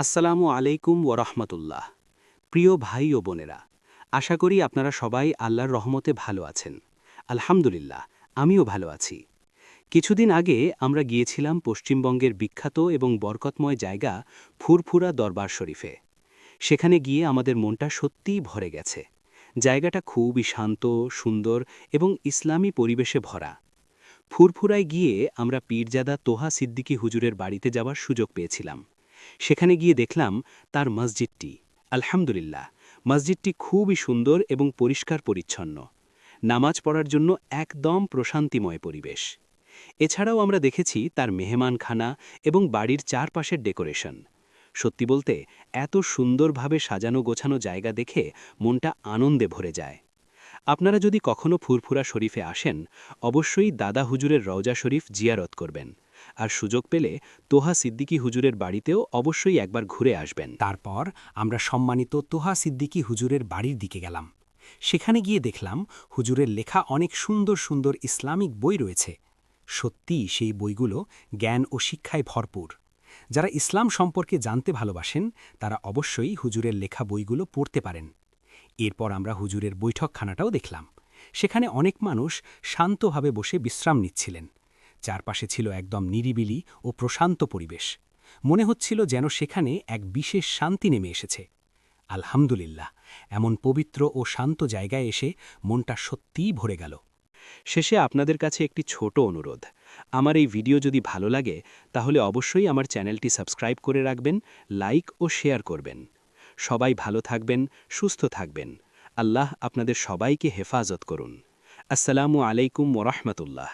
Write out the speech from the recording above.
আসসালামু আলাইকুম ওরহমতুল্লাহ। প্রিয় ভাই ও বোনেরা, আশা করি আপনারা সবাই আল্লাহর রহমতে ভালো আছেন। আলহামদুলিল্লাহ, আমিও ভালো আছি। কিছুদিন আগে আমরা গিয়েছিলাম পশ্চিমবঙ্গের বিখ্যাত এবং বরকতময় জায়গা ফুরফুরা দরবার শরীফে। সেখানে গিয়ে আমাদের মনটা সত্যিই ভরে গেছে। জায়গাটা খুবই শান্ত, সুন্দর এবং ইসলামী পরিবেশে ভরা। ফুরফুরায় গিয়ে আমরা পীরজাদা তোহা সিদ্দিকী হুজুরের বাড়িতে যাওয়ার সুযোগ পেয়েছিলাম। সেখানে গিয়ে দেখলাম তার মসজিদটি, আলহামদুলিল্লাহ, মসজিদটি খুবই সুন্দর এবং পরিষ্কার পরিচ্ছন্ন। নামাজ পড়ার জন্য একদম প্রশান্তিময় পরিবেশ। এছাড়াও আমরা দেখেছি তার মেহমানখানা এবং বাড়ির চারপাশের ডেকোরেশন। সত্যি বলতে, এত সুন্দরভাবে সাজানো গোছানো জায়গা দেখে মনটা আনন্দে ভরে যায়। আপনারা যদি কখনো ফুরফুরা শরীফে আসেন, অবশ্যই দাদা হুজুরের রওজা শরীফ জিয়ারত করবেন। আর সুযোগ পেলে তোহা সিদ্দিকী হুজুরের বাড়িতেও অবশ্যই একবার ঘুরে আসবেন। তারপর আমরা সম্মানিত তোহা সিদ্দিকী হুজুরের বাড়ির দিকে গেলাম। সেখানে গিয়ে দেখলাম হুজুরের লেখা অনেক সুন্দর সুন্দর ইসলামিক বই রয়েছে। সত্যিই সেই বইগুলো জ্ঞান ও শিক্ষায় ভরপুর। যারা ইসলাম সম্পর্কে জানতে ভালোবাসেন তারা অবশ্যই হুজুরের লেখা বইগুলো পড়তে পারেন। এরপর আমরা হুজুরের বৈঠকখানাটাও দেখলাম। সেখানে অনেক মানুষ শান্তভাবে বসে বিশ্রাম নিচ্ছিলেন। চারপাশে ছিল একদম নিরিবিলি ও প্রশান্ত পরিবেশ। মনে হচ্ছিল যেন সেখানে এক বিশেষ শান্তি নেমে এসেছে। আলহামদুলিল্লাহ, এমন পবিত্র ও শান্ত জায়গায় এসে মনটা সত্যিই ভরে গেল। শেষে আপনাদের কাছে একটি ছোট অনুরোধ। আমার এই ভিডিও যদি ভালো লাগে, তাহলে অবশ্যই আমার চ্যানেলটি সাবস্ক্রাইব করে রাখবেন, লাইক ও শেয়ার করবেন। সবাই ভালো থাকবেন, সুস্থ থাকবেন। আল্লাহ আপনাদের সবাইকে হেফাজত করুন। আসসালামু আলাইকুম ওরহমতুল্লাহ।